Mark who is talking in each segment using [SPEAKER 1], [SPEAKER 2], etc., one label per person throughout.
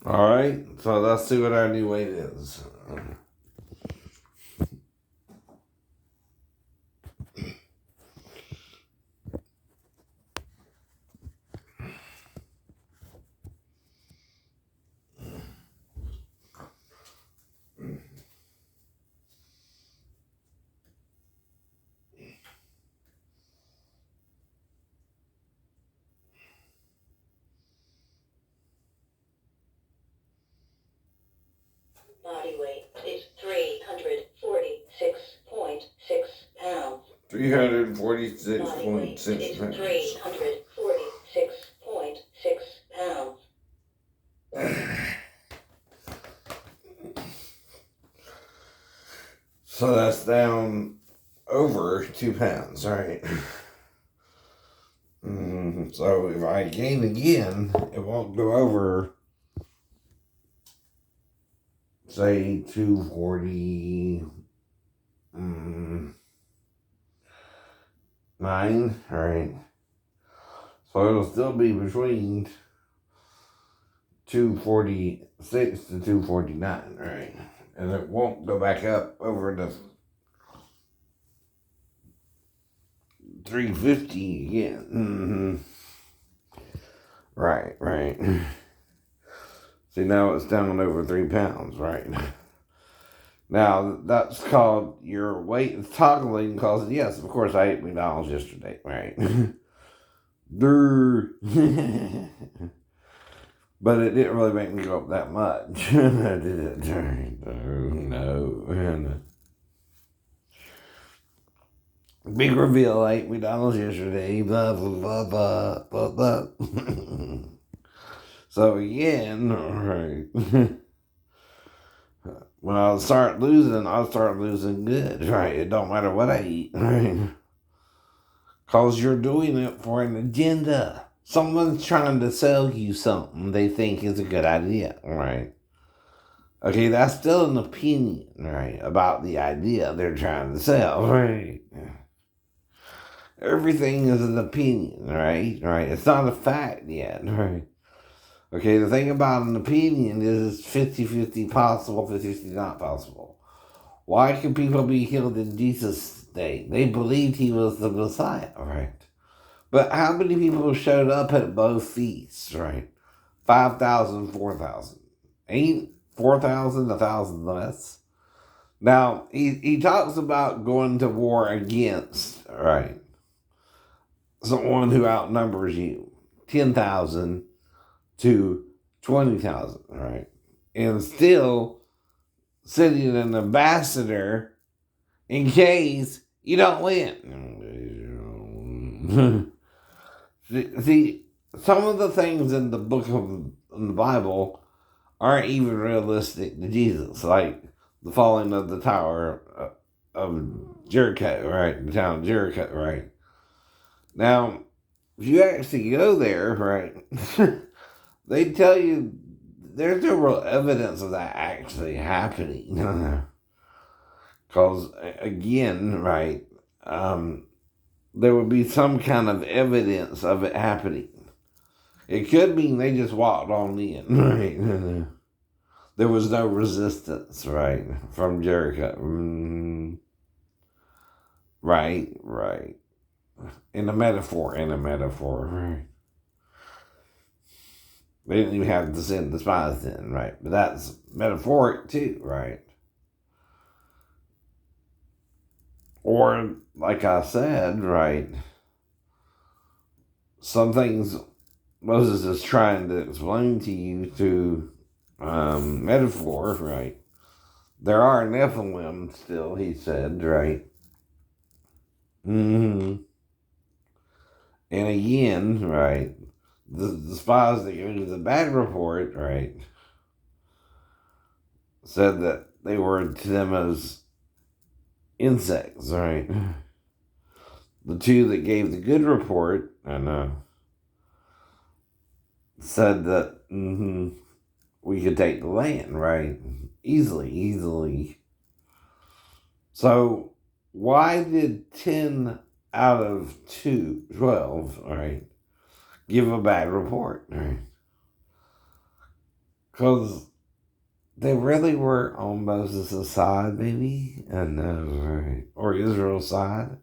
[SPEAKER 1] All right, so let's see what our new weight is. 346.6 pounds.
[SPEAKER 2] 346.6 pounds.
[SPEAKER 1] So that's down over 2 pounds, right? So if I gain again, it won't go over, say, 249, right? So it'll still be between 246 to 249, right? And it won't go back up over the 350 again. Right. See, now it's down over 3 pounds, right? Now, that's called your weight is toggling because, yes, of course, I ate McDonald's yesterday, right? But it didn't really make me go up that much. Did it? No. Big reveal, I ate McDonald's yesterday, blah, blah, blah, blah, blah, blah. So again, right. When I'll start losing good, right? It don't matter what I eat, right? Because you're doing it for an agenda. Someone's trying to sell you something they think is a good idea, right? Okay, that's still an opinion, right? About the idea they're trying to sell, right? Everything is an opinion, right? Right? It's not a fact yet, right? Okay, the thing about an opinion is it's 50-50 possible, 50-50 not possible. Why can people be healed in Jesus' day? They believed he was the Messiah, right? But how many people showed up at both feasts, right? 5,000, 4,000. Ain't 4,000 1,000 less? Now, he talks about going to war against, right? Someone who outnumbers you. 10,000 to 20,000, right? And still sending an ambassador in case you don't win. See, some of the things in the in the Bible aren't even realistic to Jesus, like the falling of the tower of Jericho, right? The town of Jericho, right? Now, if you actually go there, right, they tell you there's no real evidence of that actually happening. Because, again, right, there would be some kind of evidence of it happening. It could mean they just walked on in, right? There was no resistance, right, from Jericho. Right. In a metaphor, right? They didn't even have to send the spies in, right? But that's metaphoric too, right? Or, like I said, right, some things Moses is trying to explain to you through metaphor, right? There are Nephilim still, he said, right? And again, right, the spies that gave you the bad report, right, said that they were to them as insects, right? The two that gave the good report, said that we could take the land, right? Easily. So why did 10 out of 12, right, give a bad report, right? Because they really were on Moses' side, maybe? I know, right? Or Israel's side.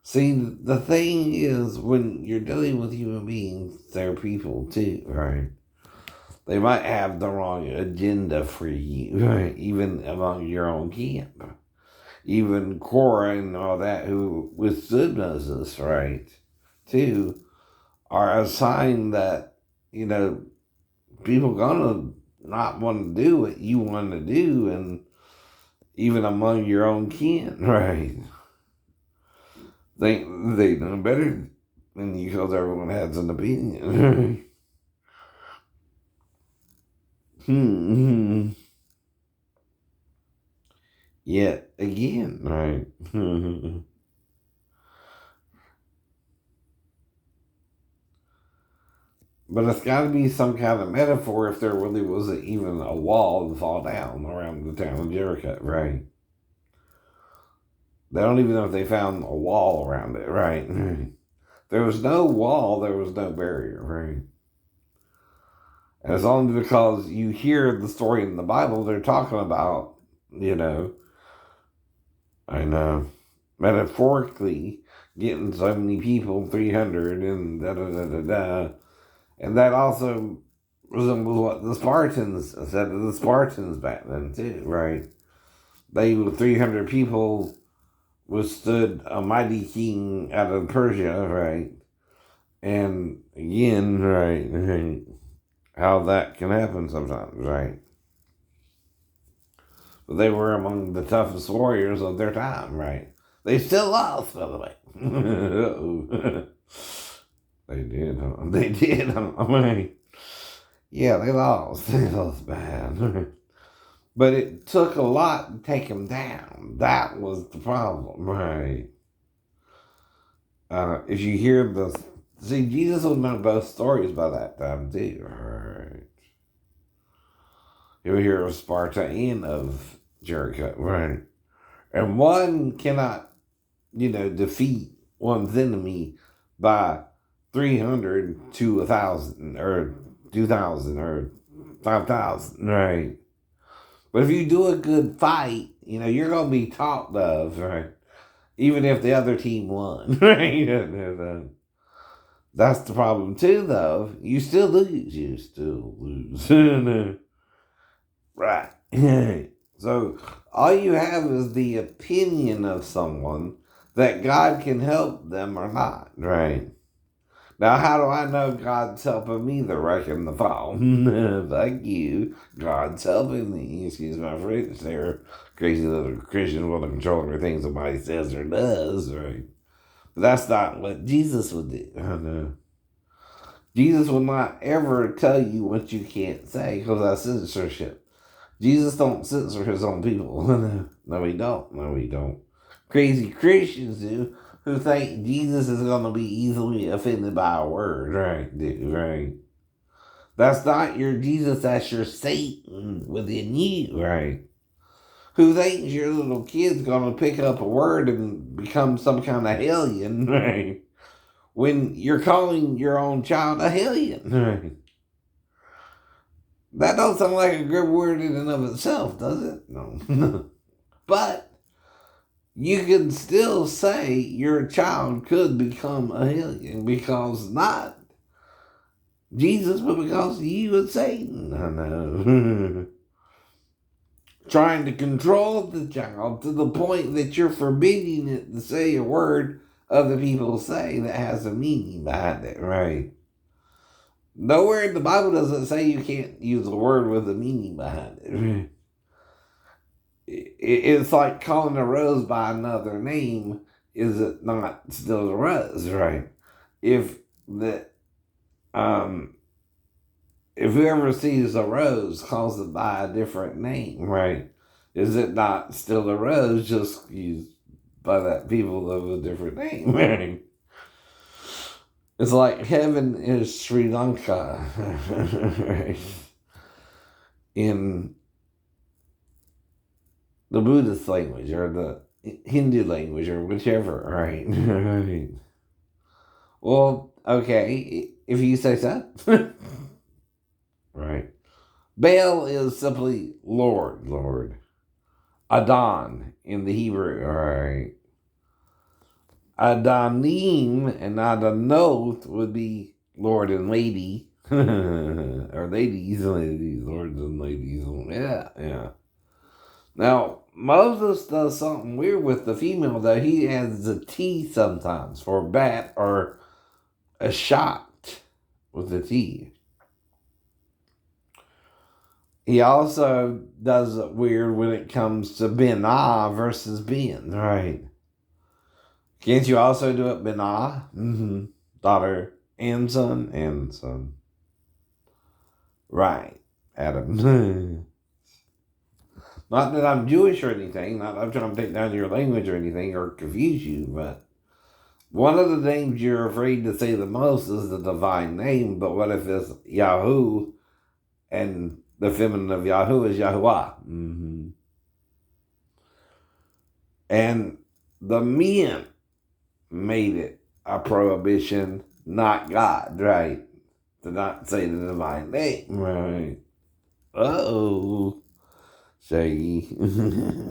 [SPEAKER 1] See, the thing is, when you're dealing with human beings, they're people too, right? They might have the wrong agenda for you, right? Even among your own camp. Even Korah and all that who withstood Moses, right? Too, are a sign that, people gonna not want to do what you want to do, and even among your own kin, right? They know better than you because everyone has an opinion. Yet again, right? But it's got to be some kind of metaphor if there really wasn't even a wall to fall down around the town of Jericho, right? They don't even know if they found a wall around it, right? There was no wall, there was no barrier, right? And it's only because you hear the story in the Bible, they're talking about, you know, I know, metaphorically getting so many people, 300 and da da da da da. And that also resembles what the Spartans said to the Spartans back then, too, right? They, with 300 people, withstood a mighty king out of Persia, right? And again, right, how that can happen sometimes, right? But they were among the toughest warriors of their time, right? They still lost, by the way. They did, huh? They did, huh? I mean, yeah, they lost. They lost bad. But it took a lot to take them down. That was the problem, right? If you hear the... See, Jesus would know both stories by that time, too, right? You'll hear of Sparta and of Jericho, right? And one cannot, defeat one's enemy by 300 to 1,000 or 2,000 or 5,000, right? But if you do a good fight, you're going to be talked of, right? Even if the other team won, right? That's the problem too, though. You still lose. You still lose. Right. So all you have is the opinion of someone that God can help them or not, right? Now, how do I know God's helping me to reckon the fall? Fuck you. God's helping me. Excuse my French there. Crazy little Christians want to control everything somebody says or does, right? But that's not what Jesus would do. No. Jesus will not ever tell you what you can't say because that's censorship. Jesus don't censor his own people. No, he don't. No, he don't. Crazy Christians do who think Jesus is going to be easily offended by a word, right? Dude, right? That's not your Jesus, that's your Satan within you, right? Who thinks your little kid's going to pick up a word and become some kind of hellion, right? When you're calling your own child a hellion, right? That don't sound like a good word in and of itself, does it? No. But you can still say your child could become a hellion because not Jesus, but because you and Satan. I know. Trying to control the child to the point that you're forbidding it to say a word other people say that has a meaning behind it, right? Nowhere in the Bible does it say you can't use a word with a meaning behind it. It's like calling a rose by another name. Is it not still a rose, right? If the if whoever sees a rose calls it by a different name, right? Is it not still a rose, just used by that people of a different name, right? It's like heaven is Sri Lanka, right? In the Buddhist language or the Hindu language or whichever, right? Right. Well, okay, if you say so. Right. Baal is simply Lord, Lord. Adon in the Hebrew, alright. Adonim and Adonoth would be Lord and Lady. Or ladies, lords and ladies. Yeah, yeah. Now, Moses does something weird with the female, though. He adds the T sometimes for bat or a shot with the T. He also does it weird when it comes to Benah versus Ben, right? Can't you also do it Benah? Mm-hmm. Daughter and son and son. Right, Adam. Not that I'm Jewish or anything, not that I'm trying to take down your language or anything or confuse you, but one of the names you're afraid to say the most is the divine name, but what if it's Yahoo and the feminine of Yahoo is Yahuwah? Mm-hmm. And the men made it a prohibition, not God, right? To not say the divine name, right? Uh-oh. Shaggy.